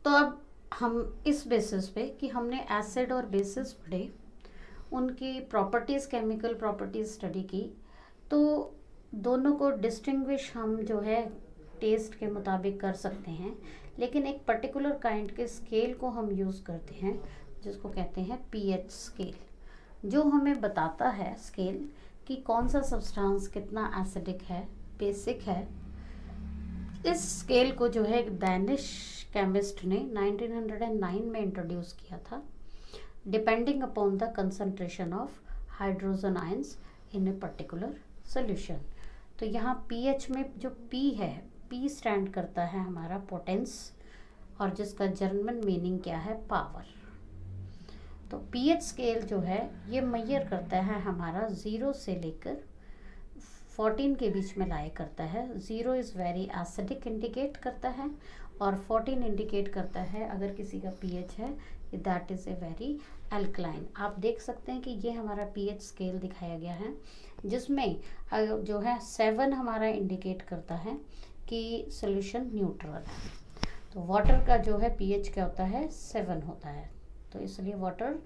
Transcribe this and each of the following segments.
तो अब हम इस बेसिस पे कि हमने एसिड और बेसिस पढ़े, उनकी प्रॉपर्टीज़, केमिकल प्रॉपर्टीज़ स्टडी की, तो दोनों को डिस्टिंग्विश हम जो है टेस्ट के मुताबिक कर सकते हैं, लेकिन एक पर्टिकुलर काइंड के स्केल को हम यूज़ करते हैं जिसको कहते हैं पीएच स्केल, जो हमें बताता है स्केल कि कौन सा सब्सटेंस कितना एसिडिक है, बेसिक है। इस स्केल को जो है डैनिश केमिस्ट ने 1909 में इंट्रोड्यूस किया था, depending upon the concentration of hydrogen ions in a particular solution. तो यहाँ पीएच में जो पी है, पी स्टैंड करता है हमारा पोटेंस, और जिसका जर्मन मीनिंग क्या है, पावर। तो पीएच स्केल जो है ये मेजर करता है हमारा 0 से लेकर 14 के बीच में लाया करता है। 0 इज़ वेरी एसिडिक इंडिकेट करता है, और 14 इंडिकेट करता है अगर किसी का पीएच है that is a very alkaline. आप देख सकते हैं कि ये हमारा पीएच स्केल दिखाया गया है, जिसमें जो है 7 हमारा इंडिकेट करता है कि सोल्यूशन न्यूट्रल है। तो वाटर का जो है पीएच क्या होता है, 7 होता है, तो इसलिए वाटर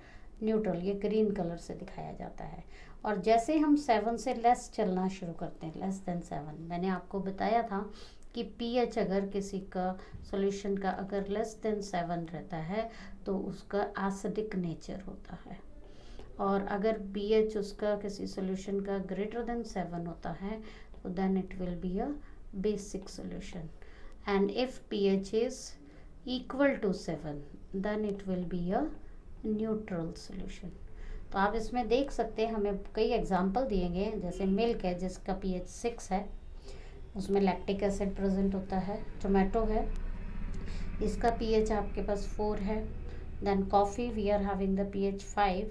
न्यूट्रल, ये ग्रीन कलर से दिखाया जाता है। और जैसे हम 7 से लेस चलना शुरू करते हैं, लेस देन 7, मैंने आपको बताया था कि पीएच अगर किसी का सॉल्यूशन का अगर लेस देन 7 रहता है तो उसका एसिडिक नेचर होता है, और अगर पीएच उसका किसी सॉल्यूशन का ग्रेटर देन 7 होता है तो then it will be a basic solution, and if pH is equal to 7 then it will be a neutral solution. तो आप इसमें देख सकते हैं, हमें कई एग्जाम्पल दिए गए हैं, जैसे मिल्क है जिसका पीएच 6 है, उसमें लैक्टिक एसिड प्रेजेंट होता है। टोमेटो है, इसका पीएच आपके पास 4 है। Then coffee we are having the pH 5।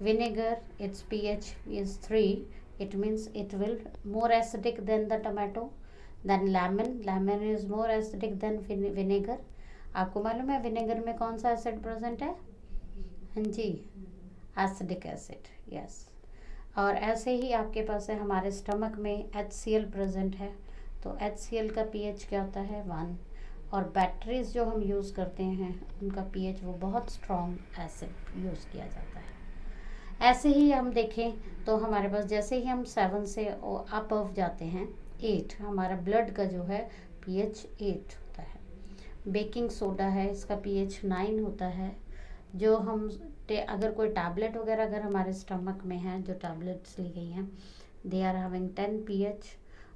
Vinegar its pH is 3, it means it will more acidic than the tomato. Then lemon is more acidic than vinegar. आपको मालूम है विनेगर में कौन सा एसिड प्रेजेंट है? हाँ जी, एसिडिक एसिड, यस। और ऐसे ही आपके पास है हमारे स्टमक में HCl प्रेजेंट है, तो HCl का पीएच क्या होता है, 1। और बैटरीज जो हम यूज़ करते हैं उनका पीएच वो बहुत स्ट्रॉन्ग एसिड यूज़ किया जाता है। ऐसे ही हम देखें तो हमारे पास जैसे ही हम 7 से अप जाते हैं 8, हमारा ब्लड का जो है पीएच 8 होता है। बेकिंग सोडा है, इसका पीएच 9 होता है। जो हम अगर कोई टैबलेट वगैरह अगर हमारे स्टमक में है, जो टैबलेट्स ली गई हैं, they are having 10 pH.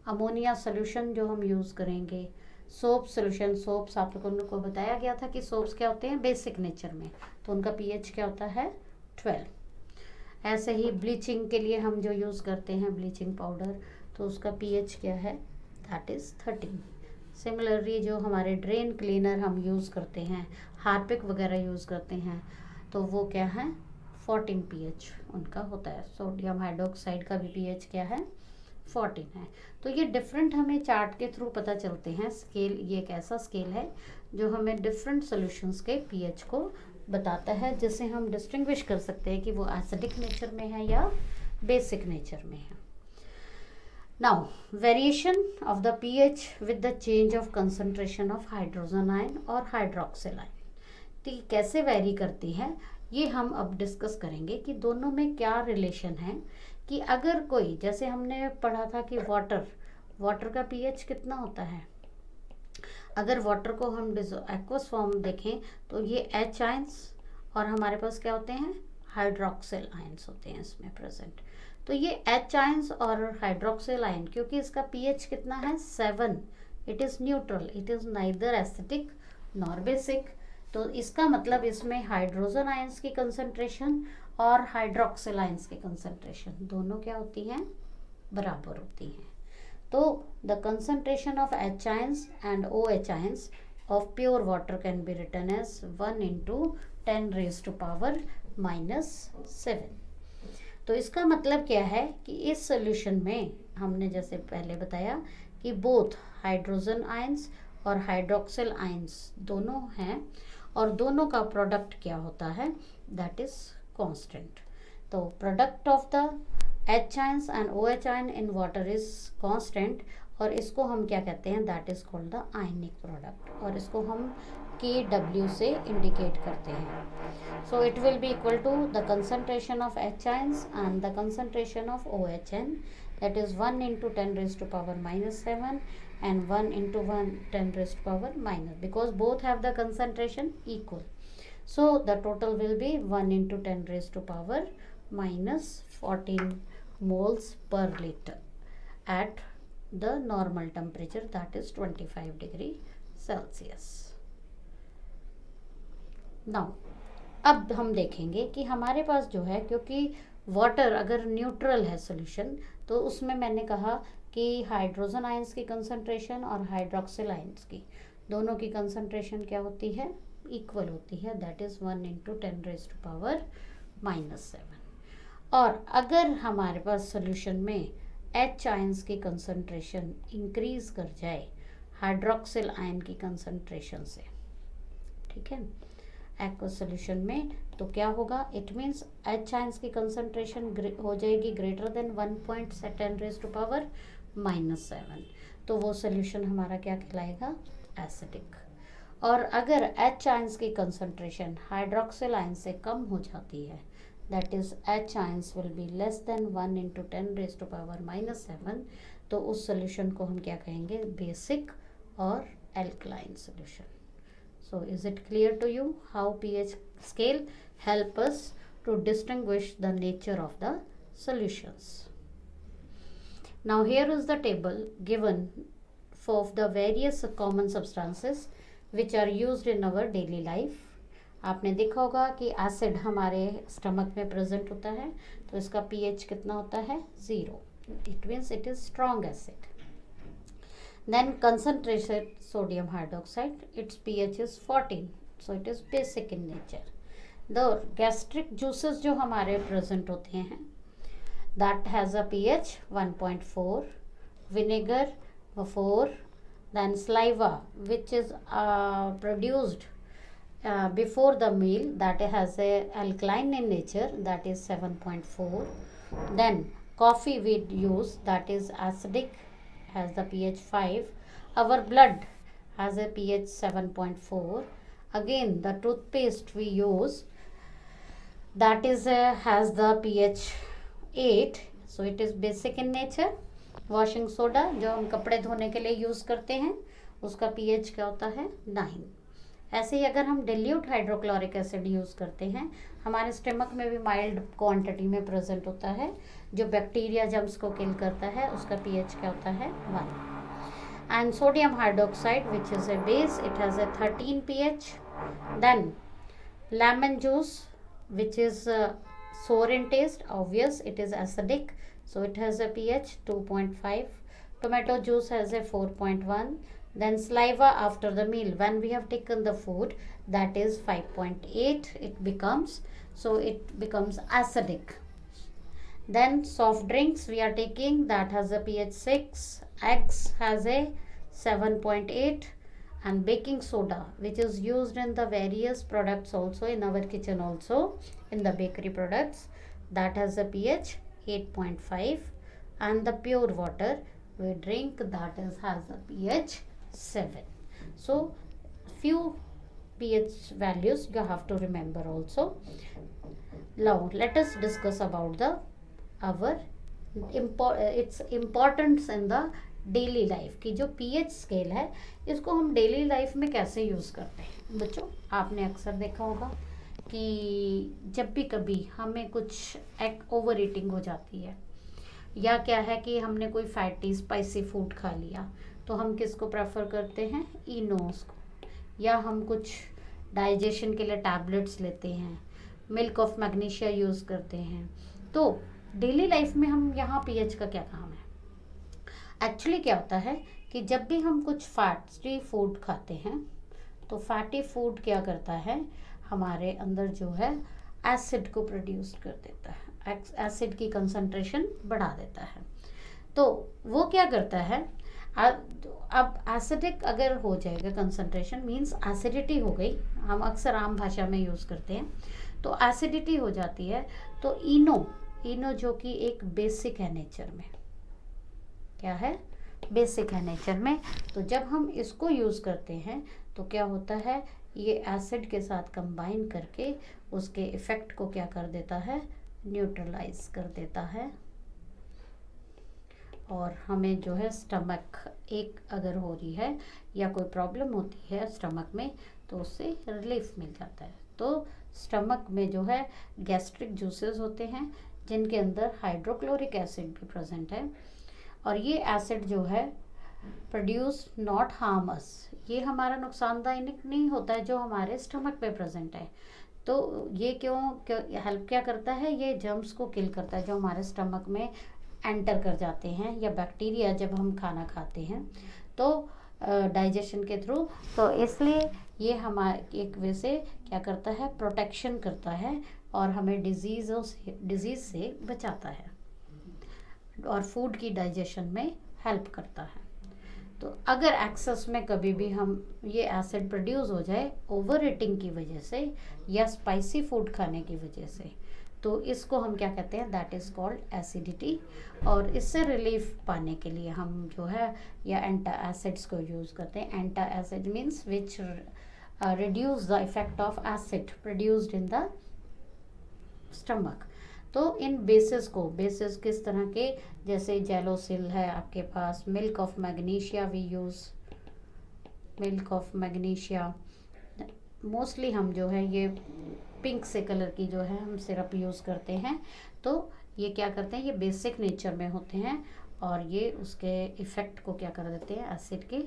Ammonia solution जो हम यूज़ करेंगे, सोप सोल्यूशन, सोप्स आप लोगों को बताया गया था कि सोप्स क्या होते हैं बेसिक नेचर में, तो उनका पीएच क्या होता है, 12। ऐसे ही ब्लीचिंग के लिए हम जो यूज़ करते हैं ब्लीचिंग पाउडर, तो उसका पीएच क्या है, दैट इज़ 13। सिमिलरली जो हमारे ड्रेन क्लीनर हम यूज़ करते हैं, हार्पिक वगैरह यूज़ करते हैं, तो वो क्या है, 14 पीएच उनका होता है। सोडियम हाइड्रोक्साइड का भी पीएच क्या है, 14 है। तो ये डिफरेंट हमें चार्ट के थ्रू पता चलते हैं। स्केल ये एक ऐसा स्केल है जो हमें डिफरेंट सॉल्यूशंस के पीएच को बताता है, जिससे हम डिस्टिंग्विश कर सकते हैं कि वो एसिडिक नेचर में है या बेसिक नेचर में है। Now variation of the pH with the change of concentration of hydrogen ion और हाइड्रोक्सिल आयन, तो कैसे वेरी करती है ये हम अब डिस्कस करेंगे कि दोनों में क्या रिलेशन है। कि अगर कोई, जैसे हमने पढ़ा था कि वाटर का पीएच कितना होता है, अगर वाटर को हम एक्वस फॉर्म देखें तो ये H आयंस और हमारे पास क्या होते हैं, हाइड्रोक्सिल आयंस होते हैं इसमें प्रेजेंट। तो ये H आयंस और हाइड्रोक्सिल आयन, क्योंकि इसका पीएच कितना है, 7, it is neutral, it is neither acidic nor basic. तो इसका मतलब इसमें हाइड्रोजन आयंस की कंसंट्रेशन और हाइड्रोक्सिल आयंस की कंसंट्रेशन दोनों क्या होती हैं, बराबर होती हैं। तो the concentration of H ions and OH ions of pure water can be written as 1 × 10⁻⁻⁷। तो इसका मतलब क्या है कि इस सोल्यूशन में हमने जैसे पहले बताया कि बोथ हाइड्रोजन आयंस और हाइड्रोक्सिल आयंस दोनों हैं, और दोनों का प्रोडक्ट क्या होता है, दैट इज कांस्टेंट। तो product of the H ions and OH ion in water is constant, और इसको हम क्या कहते हैं, that is called the ionic product, और इसको हम KW से इंडिकेट करते हैं. So it will be equal to the concentration of H ions and the concentration of OHN, that is 1 into 10 raised to power minus 7 and 1 into 1 10 raised to power minus, because both have the concentration equal. So the total will be 1 into 10 raised to power minus 14 moles per liter at the normal temperature, that is 25 degree Celsius. Now अब हम देखेंगे कि हमारे पास जो है, क्योंकि water अगर neutral है सोल्यूशन, तो उसमें मैंने कहा कि हाइड्रोजन आयंस की कंसंट्रेशन और हाइड्रोक्सिल आयंस की दोनों की कंसंट्रेशन क्या होती है, इक्वल होती है, that is 1 into 10 raised to power minus 7. और अगर हमारे पास सोल्यूशन में H आयंस की कंसंट्रेशन इंक्रीज कर जाए हाइड्रोक्सिल आयन की कंसंट्रेशन से, ठीक है, एक्वस सोल्यूशन में, तो क्या होगा, इट मीन्स H आयंस की कंसंट्रेशन हो जाएगी greater than 1.10 raised to power minus 7. तो वो सोल्यूशन हमारा क्या कहलाएगा, एसिडिक. और अगर H आयंस की कंसंट्रेशन हाइड्रोक्सिल आयन से कम हो जाती है, that is H ions will be less than 1 into 10 raised to power minus 7, तो उस सोल्यूशन को हम क्या कहेंगे, बेसिक और alkaline solution. So is it clear to you how pH scale help us to distinguish the nature of the solutions? Now here is the table given for the various common substances which are used in our daily life. आपने देखा होगा कि acid हमारे stomach में present होता है, तो इसका pH कितना होता है, 0. It means it is strong acid. Then concentrated sodium hydroxide, its pH is 14, so it is basic in nature. The gastric juices जो हमारे present होते हैं, that has a pH 1.4, vinegar 4, then saliva which is produced before the meal, that has a alkaline in nature, that is 7.4. Then coffee we use, that is acidic, has the pH 5. Our blood has a pH 7.4. Again the toothpaste we use, that is has the pH 8, so it is basic in nature. Washing soda जो हम कपड़े धोने के लिए use करते हैं, उसका pH क्या होता है, 9. ऐसे ही अगर हम डिल्यूट हाइड्रोक्लोरिक एसिड यूज़ करते हैं, हमारे स्टमक में भी माइल्ड क्वांटिटी में प्रेजेंट होता है, जो बैक्टीरिया जम्स को किल करता है, उसका pH क्या होता है, 1. And sodium hydroxide which is a base, it has a 13 pH. Then lemon juice which is sour in taste, obvious it is acidic, so it has a pH 2.5. Tomato juice has a 4.1. Then saliva after the meal, when we have taken the food, that is 5.8 it becomes, so it becomes acidic. Then soft drinks we are taking, that has a pH 6. Eggs has a 7.8. and baking soda which is used in the various products also, in our kitchen also, in the bakery products, that has a pH 8.5. and the pure water we drink, that is has a pH 7. So few pH values you have to remember also. Now let us discuss about the our its importance in the daily life की. जो pH scale है, इसको हम daily life में कैसे use करते हैं बच्चों, आपने अक्सर देखा होगा कि जब भी कभी हमें कुछ ओवर ईटिंग हो जाती है, या क्या है कि हमने कोई फैटी स्पाइसी फूड खा लिया, तो हम किसको प्रेफर करते हैं, इनोस को, या हम कुछ डाइजेशन के लिए टैबलेट्स लेते हैं, मिल्क ऑफ मैग्नीशिया यूज़ करते हैं. तो डेली लाइफ में हम यहाँ pH का क्या काम है. एक्चुअली क्या होता है कि जब भी हम कुछ फैटी फूड खाते हैं, तो फैटी फूड क्या करता है, हमारे अंदर जो है एसिड को प्रोड्यूस कर देता है, एसिड की कंसंट्रेशन बढ़ा देता है. तो वो क्या करता है, अब एसिडिक अगर हो जाएगा कंसंट्रेशन, मींस एसिडिटी हो गई, हम अक्सर आम भाषा में यूज़ करते हैं, तो एसिडिटी हो जाती है. तो इनो जो कि एक बेसिक है नेचर में, क्या है, बेसिक है नेचर में, तो जब हम इसको यूज़ करते हैं तो क्या होता है, ये एसिड के साथ कंबाइन करके उसके इफ़ेक्ट को क्या कर देता है, न्यूट्रलाइज कर देता है। और हमें जो है स्टमक एक अगर हो रही है या कोई प्रॉब्लम होती है स्टमक में, तो उससे रिलीफ मिल जाता है। तो स्टमक में जो है गैस्ट्रिक जूसेस होते हैं जिनके अंदर हाइड्रोक्लोरिक एसिड भी प्रेजेंट है, और ये एसिड जो है प्रोड्यूस नॉट हार्म अस, ये हमारा नुकसानदायक नहीं होता है जो हमारे स्टमक पे प्रेजेंट है। तो ये क्यों हेल्प क्या करता है, ये जर्म्स को किल करता है जो हमारे स्टमक में एंटर कर जाते हैं, या बैक्टीरिया जब हम खाना खाते हैं तो डाइजेशन के थ्रू। तो इसलिए ये हमारे एक वे से क्या करता है, प्रोटेक्शन करता है और हमें डिजीज़ से बचाता है और फूड की डाइजेशन में हेल्प करता है। तो अगर एक्सेस में कभी भी हम ये एसिड प्रोड्यूस हो जाए ओवर ईटिंग की वजह से या स्पाइसी फूड खाने की वजह से, तो इसको हम क्या कहते हैं, दैट इज़ कॉल्ड एसिडिटी। और इससे रिलीफ पाने के लिए हम जो है या एंटा एसिड्स को यूज़ करते हैं। Antacid means which reduce the effect of acid produced in the stomach. तो इन बेसिस किस तरह के, जैसे जेलोसिल है आपके पास, milk of magnesia we use, milk of magnesia mostly हम जो है ये पिंक से कलर की जो है हम सिरप यूज़ करते हैं। तो ये क्या करते हैं, ये बेसिक नेचर में होते हैं और ये उसके इफ़ेक्ट को क्या कर देते हैं, एसिड के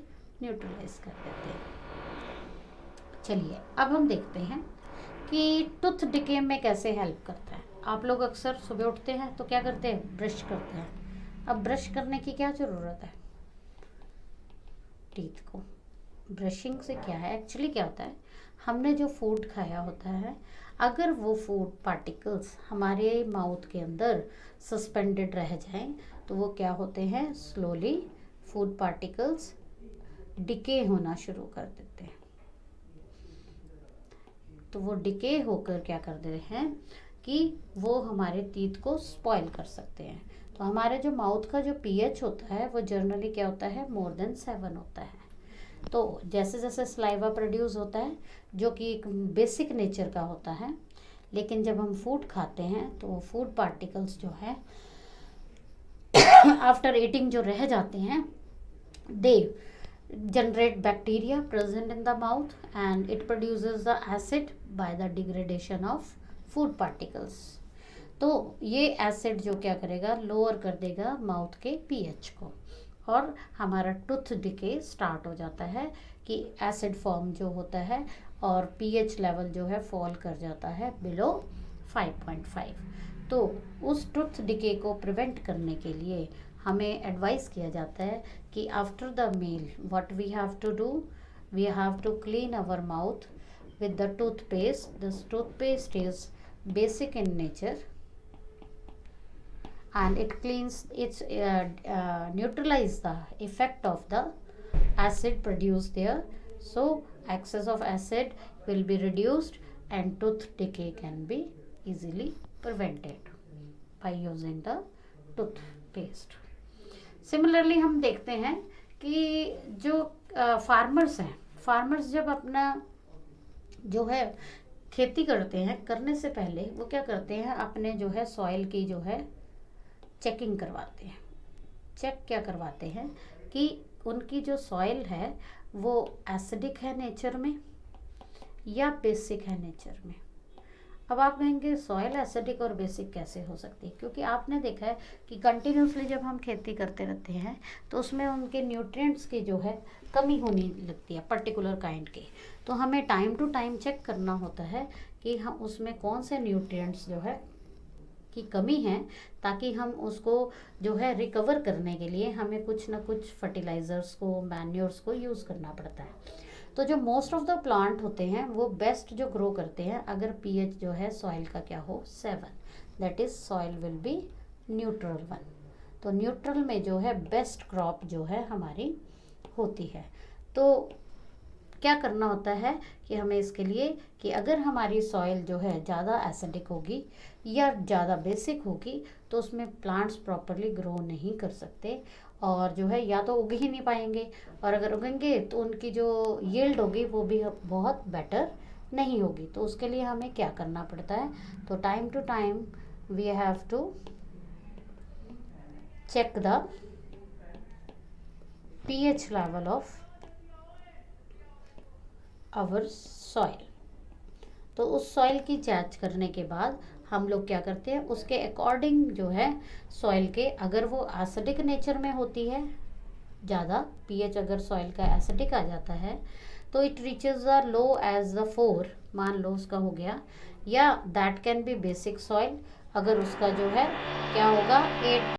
न्यूट्रलाइज कर देते हैं। चलिए अब हम देखते हैं कि टूथ डिके में कैसे हेल्प करता है। आप लोग अक्सर सुबह उठते हैं तो क्या करते हैं, ब्रश करते हैं। अब ब्रश करने की क्या ज़रूरत है, टीथ को ब्रशिंग से क्या है, एक्चुअली क्या होता है, हमने जो फूड खाया होता है, अगर वो फूड पार्टिकल्स हमारे माउथ के अंदर सस्पेंडेड रह जाएं तो वो क्या होते हैं, स्लोली फूड पार्टिकल्स डिके होना शुरू कर देते हैं। तो वो डिके होकर क्या कर दे रहे हैं कि वो हमारे टीथ को स्पॉइल कर सकते हैं। तो हमारे जो माउथ का जो पीएच होता है वो जनरली क्या होता है, मोर देन 7 होता है। तो जैसे जैसे सलाइवा प्रोड्यूस होता है जो कि एक बेसिक नेचर का होता है, लेकिन जब हम फूड खाते हैं तो वो फूड पार्टिकल्स जो है आफ्टर ईटिंग जो रह जाते हैं, दे generate bacteria present in the mouth and it produces the acid by the degradation of food particles। तो ये एसिड जो क्या करेगा, लोअर कर देगा माउथ के पीएच को और हमारा टूथ डिके स्टार्ट हो जाता है कि एसिड फॉर्म जो होता है और पीएच लेवल जो है फॉल कर जाता है बिलो 5.5। तो उस टूथ डिके को प्रिवेंट करने के लिए हमें एडवाइस किया जाता है कि after the meal what we have to do, we have to clean our mouth with the toothpaste. This toothpaste is basic in nature and it cleans, it's neutralize the effect of the acid produced there, so excess of acid will be reduced and tooth decay can be easily prevented by using the toothpaste। Similarly हम देखते हैं कि जो farmers हैं, farmers जब अपना जो है खेती करते हैं, करने से पहले वो क्या करते हैं, अपने जो है सॉइल की जो है चेकिंग करवाते हैं। चेक क्या करवाते हैं कि उनकी जो सॉइल है वो एसिडिक है नेचर में या बेसिक है नेचर में। अब आप कहेंगे सॉइल एसिडिक और बेसिक कैसे हो सकती है, क्योंकि आपने देखा है कि कंटिन्यूसली जब हम खेती करते रहते हैं तो उसमें उनके न्यूट्रिएंट्स की जो है कमी होने लगती है पर्टिकुलर काइंड के। तो हमें टाइम टू टाइम चेक करना होता है कि हम उसमें कौन से न्यूट्रिएंट्स जो है की कमी है, ताकि हम उसको जो है रिकवर करने के लिए हमें कुछ ना कुछ फर्टिलाइज़र्स को, मैन्योर्स को यूज़ करना पड़ता है। तो जो मोस्ट ऑफ द प्लांट होते हैं वो बेस्ट जो ग्रो करते हैं अगर पीएच जो है सॉइल का क्या हो 7, that is soil will be neutral 1। तो न्यूट्रल में जो है बेस्ट क्रॉप जो है हमारी होती है। तो क्या करना होता है कि हमें इसके लिए कि अगर हमारी सॉइल जो है ज़्यादा एसिडिक होगी या ज़्यादा बेसिक होगी तो उसमें प्लांट्स प्रॉपरली ग्रो नहीं कर सकते और जो है या तो उग ही नहीं पाएंगे, और अगर उगेंगे तो उनकी जो यील्ड होगी वो भी बहुत बेटर नहीं होगी। तो उसके लिए हमें क्या करना पड़ता है, तो time to time we have to check the pH level of our soil. तो उस सॉइल की जांच करने के बाद हम लोग क्या करते हैं, उसके अकॉर्डिंग जो है सॉइल के, अगर वो एसिडिक नेचर में होती है ज़्यादा, पीएच अगर सॉइल का एसिडिक आ जाता है तो it reaches the low as the 4, मान लो उसका हो गया, या that can be basic soil, अगर उसका जो है क्या होगा 8